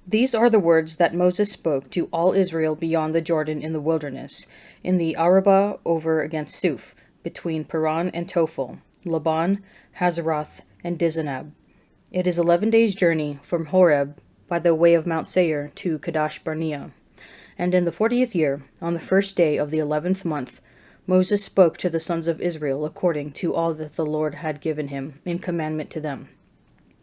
These are the words that Moses spoke to all Israel beyond the Jordan in the wilderness, in the Arabah over against Suf, between Paran and Tophel, Laban, Hazeroth, and Dizanab. It is 11 days' journey from Horeb by the way of Mount Seir to Kadesh Barnea. And in the 40th year, on the first day of the 11th month, Moses spoke to the sons of Israel according to all that the Lord had given him in commandment to them.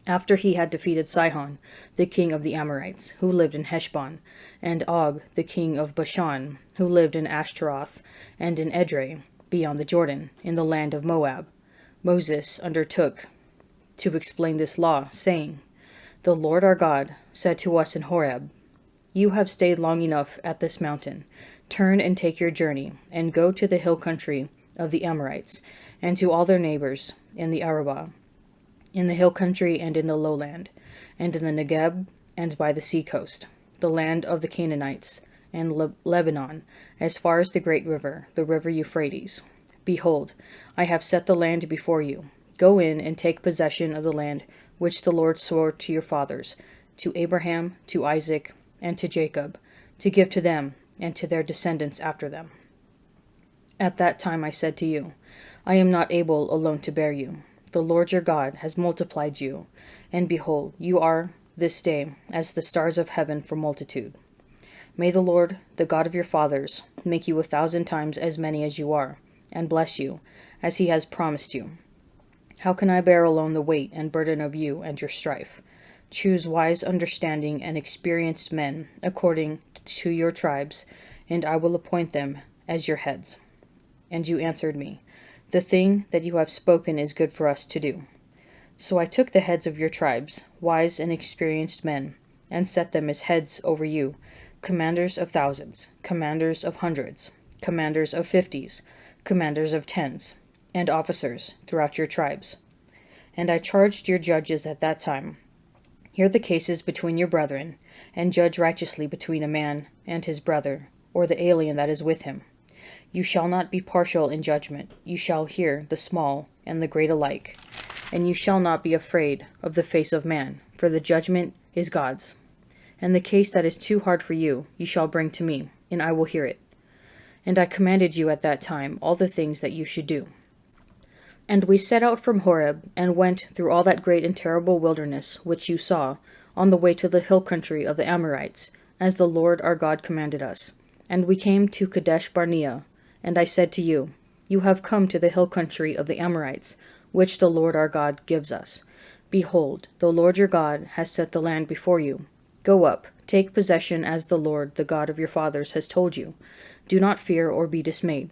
After he had defeated Sihon, the king of the Amorites, who lived in Heshbon, and Og, the king of Bashan, who lived in Ashtaroth, and in Edrei, beyond the Jordan, in the land of Moab, Moses undertook to explain this law, saying, "The Lord our God said to us in Horeb, 'You have stayed long enough at this mountain. Turn and take your journey, and go to the hill country of the Amorites, and to all their neighbors in the Arabah, in the hill country and in the lowland, and in the Negeb and by the sea coast, the land of the Canaanites, and Lebanon, as far as the great river, the river Euphrates. Behold, I have set the land before you. Go in and take possession of the land which the Lord swore to your fathers, to Abraham, to Isaac, and to Jacob, to give to them and to their descendants after them.' At that time I said to you, I am not able alone to bear you. The Lord your God has multiplied you, and behold, you are this day as the stars of heaven for multitude. May the Lord, the God of your fathers, make you 1,000 times as many as you are, and bless you, as he has promised you. How can I bear alone the weight and burden of you and your strife? Choose wise, understanding, and experienced men according to your tribes, and I will appoint them as your heads." And you answered me, "The thing that you have spoken is good for us to do." So I took the heads of your tribes, wise and experienced men, and set them as heads over you, commanders of thousands, commanders of hundreds, commanders of 50s, commanders of 10s, and officers throughout your tribes. And I charged your judges at that time, "Hear the cases between your brethren, and judge righteously between a man and his brother, or the alien that is with him. You shall not be partial in judgment. You shall hear the small and the great alike. And you shall not be afraid of the face of man, for the judgment is God's. And the case that is too hard for you, you shall bring to me, and I will hear it." And I commanded you at that time all the things that you should do. And we set out from Horeb, and went through all that great and terrible wilderness which you saw, on the way to the hill country of the Amorites, as the Lord our God commanded us. And we came to Kadesh Barnea, and I said to you, "You have come to the hill country of the Amorites, which the Lord our God gives us. Behold, the Lord your God has set the land before you. Go up, take possession as the Lord, the God of your fathers, has told you. Do not fear or be dismayed."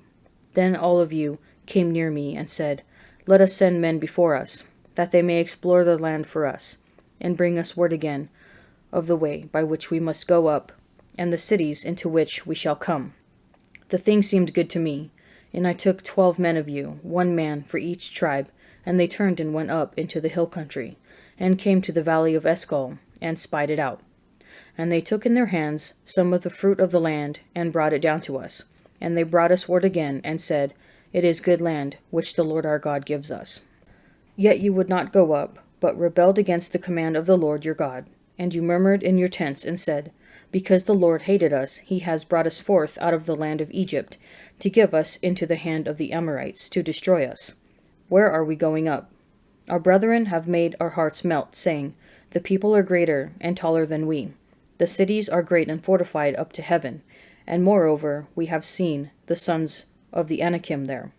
Then all of you came near me and said, "Let us send men before us, that they may explore the land for us, and bring us word again of the way by which we must go up, and the cities into which we shall come." The thing seemed good to me, and I took 12 men of you, 1 man for each tribe, and they turned and went up into the hill country, and came to the valley of Eshcol, and spied it out. And they took in their hands some of the fruit of the land, and brought it down to us. And they brought us word again, and said, "It is good land, which the Lord our God gives us." Yet you would not go up, but rebelled against the command of the Lord your God. And you murmured in your tents, and said, "Because the Lord hated us, he has brought us forth out of the land of Egypt, to give us into the hand of the Amorites, to destroy us. Where are we going up? Our brethren have made our hearts melt, saying, 'The people are greater and taller than we. The cities are great and fortified up to heaven, and moreover we have seen the sons of the Anakim there.'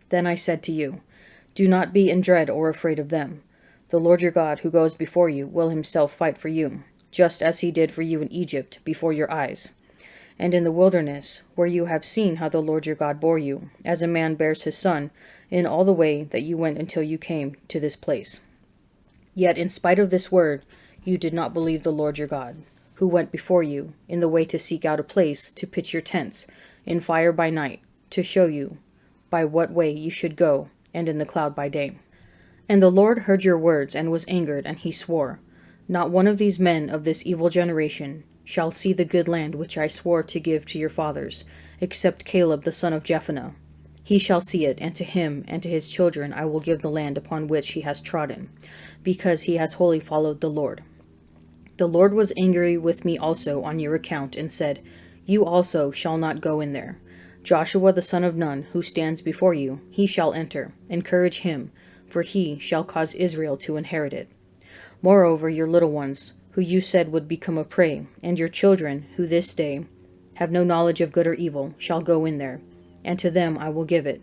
Then I said to you, Do not be in dread or afraid of them. The Lord your God, who goes before you, will himself fight for you, just as he did for you in Egypt, before your eyes. And in the wilderness, where you have seen how the Lord your God bore you, as a man bears his son, in all the way that you went until you came to this place. Yet in spite of this word, you did not believe the Lord your God, who went before you, in the way to seek out a place to pitch your tents, in fire by night, to show you by what way you should go, and in the cloud by day. And the Lord heard your words, and was angered, and he swore, Not one of these men of this evil generation shall see the good land which I swore to give to your fathers, except Caleb the son of Jephunneh. He shall see it, and to him and to his children I will give the land upon which he has trodden, because he has wholly followed the Lord. The Lord was angry with me also on your account, and said, You also shall not go in there. Joshua the son of Nun, who stands before you, he shall enter. Encourage him, for he shall cause Israel to inherit it. Moreover, your little ones, who you said would become a prey, and your children, who this day have no knowledge of good or evil, shall go in there, and to them I will give it,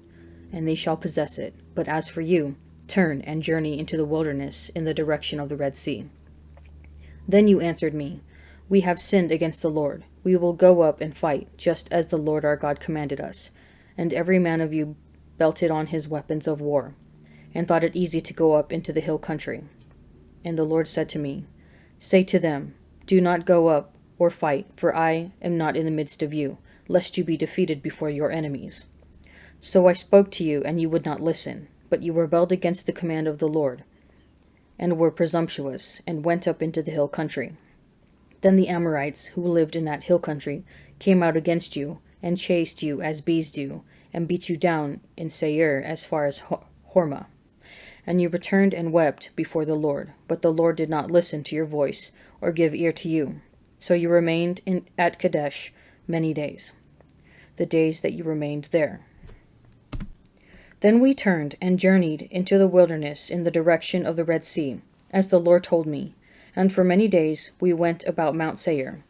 and they shall possess it. But as for you, turn and journey into the wilderness in the direction of the Red Sea. Then you answered me, We have sinned against the Lord. We will go up and fight, just as the Lord our God commanded us. And every man of you belted on his weapons of war, and thought it easy to go up into the hill country. And the Lord said to me, Say to them, Do not go up or fight, for I am not in the midst of you, lest you be defeated before your enemies. So I spoke to you, and you would not listen, but you rebelled against the command of the Lord, and were presumptuous, and went up into the hill country. Then the Amorites, who lived in that hill country, came out against you, and chased you as bees do, and beat you down in Seir as far as Hormah. And you returned and wept before the Lord, but the Lord did not listen to your voice, or give ear to you. So you remained at Kadesh many days, the days that you remained there. Then we turned and journeyed into the wilderness in the direction of the Red Sea, as the Lord told me, and for many days we went about Mount Seir.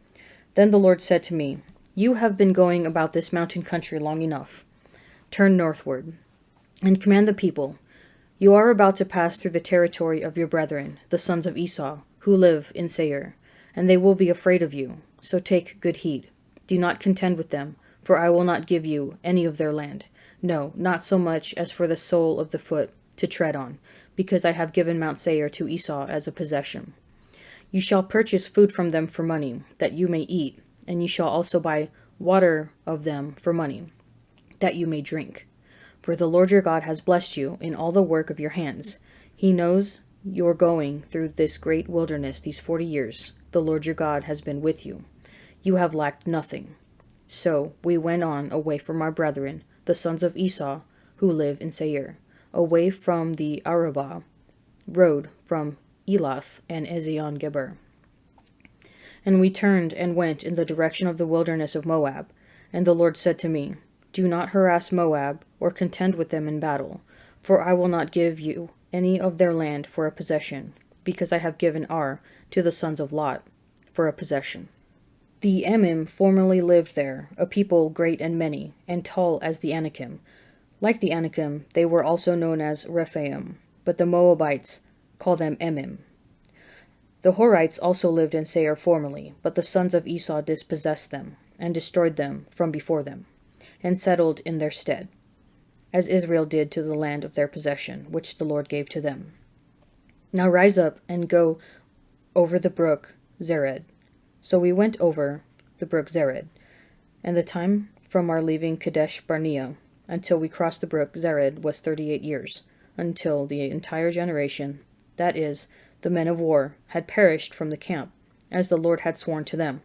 Then the Lord said to me, You have been going about this mountain country long enough. Turn northward, and command the people. You are about to pass through the territory of your brethren, the sons of Esau, who live in Seir, and they will be afraid of you, so take good heed. Do not contend with them, for I will not give you any of their land. No, not so much as for the sole of the foot to tread on, because I have given Mount Seir to Esau as a possession. You shall purchase food from them for money, that you may eat, and you shall also buy water of them for money, that you may drink. For the Lord your God has blessed you in all the work of your hands. He knows your going through this great wilderness these 40 years. The Lord your God has been with you. You have lacked nothing. So we went on away from our brethren, the sons of Esau, who live in Seir, away from the Arabah road from Elath and Ezion-Geber. And we turned and went in the direction of the wilderness of Moab. And the Lord said to me, Do not harass Moab, or contend with them in battle, for I will not give you any of their land for a possession, because I have given Ar to the sons of Lot for a possession. The Emim formerly lived there, a people great and many, and tall as the Anakim. Like the Anakim, they were also known as Rephaim, but the Moabites call them Emim. The Horites also lived in Seir formerly, but the sons of Esau dispossessed them, and destroyed them from before them, and settled in their stead, as Israel did to the land of their possession, which the Lord gave to them. Now rise up and go over the brook Zered. So we went over the brook Zered, and the time from our leaving Kadesh Barnea until we crossed the brook Zered was 38 years, until the entire generation, that is, the men of war, had perished from the camp, as the Lord had sworn to them.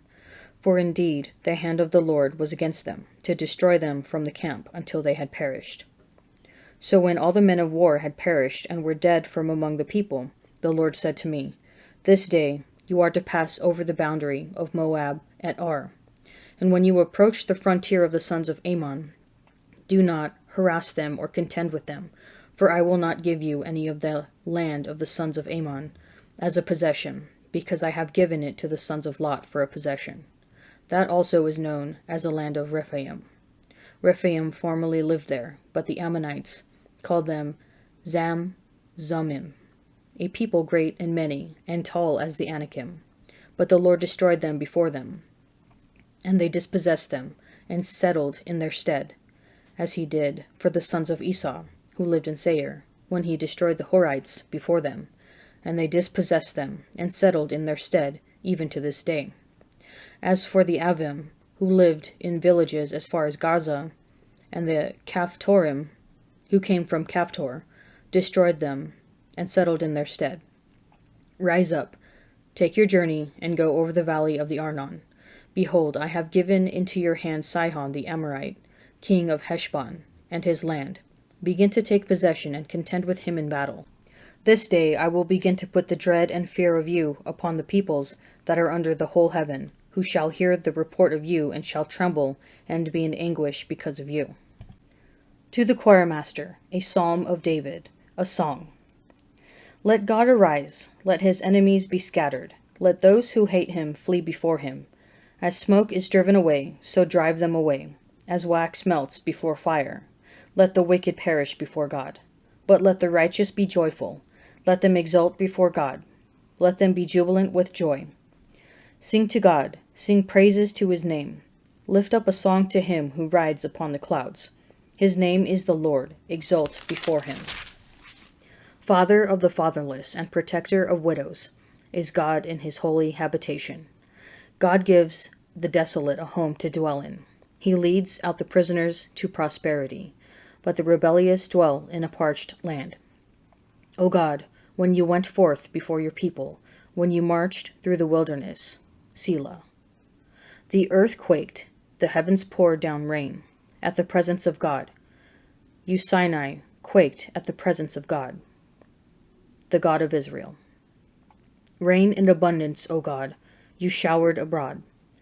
For indeed the hand of the Lord was against them, to destroy them from the camp until they had perished. So when all the men of war had perished and were dead from among the people, the Lord said to me, This day you are to pass over the boundary of Moab at Ar. And when you approach the frontier of the sons of Ammon, do not harass them or contend with them, for I will not give you any of the land of the sons of Ammon as a possession, because I have given it to the sons of Lot for a possession. That also is known as the land of Rephaim. Rephaim formerly lived there, but the Ammonites called them Zamzumim, a people great and many, and tall as the Anakim. But the Lord destroyed them before them, and they dispossessed them, and settled in their stead, as he did for the sons of Esau, who lived in Seir, when he destroyed the Horites before them, and they dispossessed them, and settled in their stead, even to this day. As for the Avim, who lived in villages as far as Gaza, and the Caphtorim, who came from Caphtor, destroyed them, and settled in their stead. Rise up, take your journey, and go over the valley of the Arnon. Behold, I have given into your hand Sihon the Amorite, king of Heshbon, and his land. Begin to take possession, and contend with him in battle. This day I will begin to put the dread and fear of you upon the peoples that are under the whole heaven, who shall hear the report of you and shall tremble and be in anguish because of you. To the choirmaster, a psalm of David, a song. Let God arise, let his enemies be scattered, let those who hate him flee before him. As smoke is driven away, so drive them away, as wax melts before fire. Let the wicked perish before God. But let the righteous be joyful, let them exult before God. Let them be jubilant with joy. Sing to God, sing praises to his name. Lift up a song to him who rides upon the clouds. His name is the Lord, exult before him. Father of the fatherless and protector of widows is God in his holy habitation. God gives the desolate a home to dwell in. He leads out the prisoners to prosperity, but the rebellious dwell in a parched land. O God, when you went forth before your people, when you marched through the wilderness, Selah. The earth quaked, the heavens poured down rain, at the presence of God. You Sinai quaked at the presence of God, the God of Israel. Rain in abundance, O God, you showered abroad.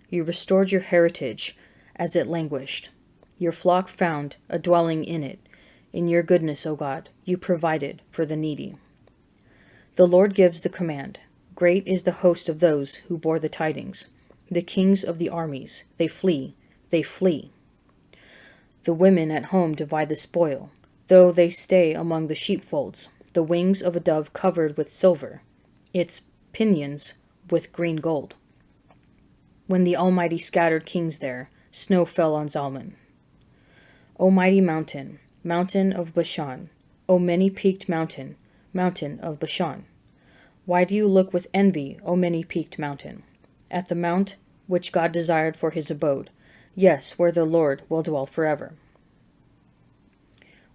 You restored your heritage as it languished. Your flock found a dwelling in it. In your goodness, O God, you provided for the needy. The Lord gives the command. Great is the host of those who bore the tidings. The kings of the armies, they flee, they flee. The women at home divide the spoil, though they stay among the sheepfolds. The wings of a dove covered with silver, its pinions with green gold. When the Almighty scattered kings there, snow fell on Zalman. O mighty mountain, mountain of Bashan, O many-peaked mountain, mountain of Bashan. Why do you look with envy, O many-peaked mountain, at the mount which God desired for his abode, yes, where the Lord will dwell forever?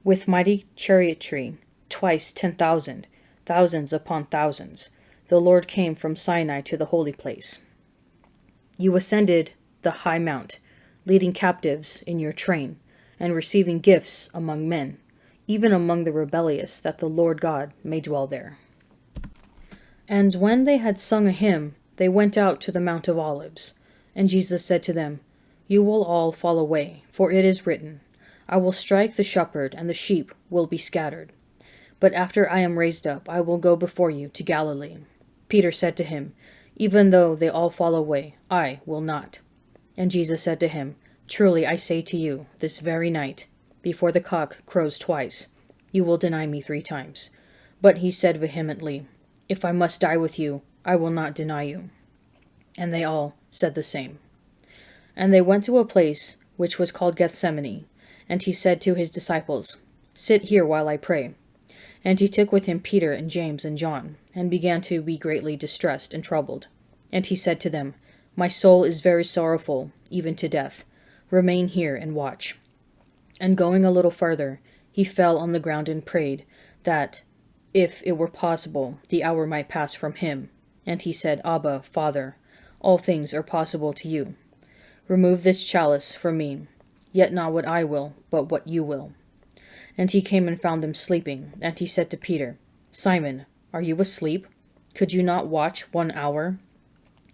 With mighty chariotry, twice 10,000, thousands upon thousands, the Lord came from Sinai to the holy place. You ascended the high mount, leading captives in your train, and receiving gifts among men, even among the rebellious, that the Lord God may dwell there. And when they had sung a hymn, they went out to the Mount of Olives. And Jesus said to them, You will all fall away, for it is written, I will strike the shepherd, and the sheep will be scattered. But after I am raised up, I will go before you to Galilee. Peter said to him, Even though they all fall away, I will not. And Jesus said to him, Truly I say to you, this very night, before the cock crows twice, you will deny me 3 times. But he said vehemently, If I must die with you, I will not deny you. And they all said the same. And they went to a place which was called Gethsemane, and he said to his disciples, Sit here while I pray. And he took with him Peter and James and John, and began to be greatly distressed and troubled. And he said to them, My soul is very sorrowful, even to death. Remain here and watch. And going a little farther, he fell on the ground and prayed, that, if it were possible, the hour might pass from him. And he said, Abba, Father, all things are possible to you. Remove this chalice from me, yet not what I will, but what you will. And he came and found them sleeping, and he said to Peter, Simon, are you asleep? Could you not watch 1 hour?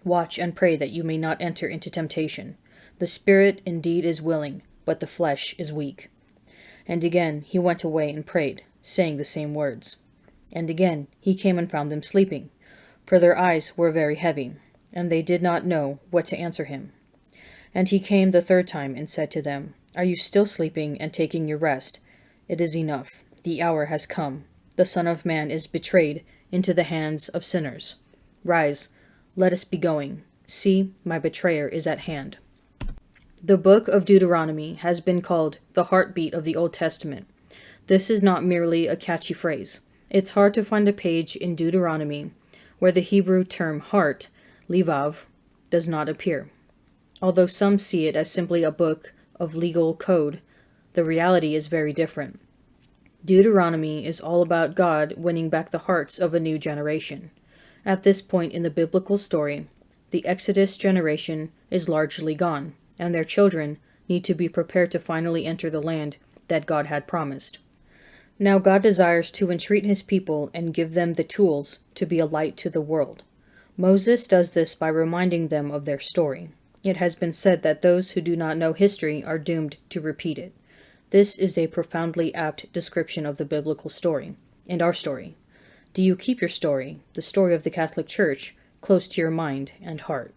Watch and pray that you may not enter into temptation. The spirit indeed is willing, but the flesh is weak. And again he went away and prayed, saying the same words. And again he came and found them sleeping, for their eyes were very heavy, and they did not know what to answer him. And he came the 3rd time and said to them, Are you still sleeping and taking your rest? It is enough. The hour has come. The Son of Man is betrayed into the hands of sinners. Rise, let us be going. See, my betrayer is at hand. The Book of Deuteronomy has been called the heartbeat of the Old Testament. This is not merely a catchy phrase. It's hard to find a page in Deuteronomy where the Hebrew term heart, levav, does not appear. Although some see it as simply a book of legal code, the reality is very different. Deuteronomy is all about God winning back the hearts of a new generation. At this point in the biblical story, the Exodus generation is largely gone, and their children need to be prepared to finally enter the land that God had promised. Now God desires to entreat his people and give them the tools to be a light to the world. Moses does this by reminding them of their story. It has been said that those who do not know history are doomed to repeat it. This is a profoundly apt description of the biblical story, and our story. Do you keep your story, the story of the Catholic Church, close to your mind and heart?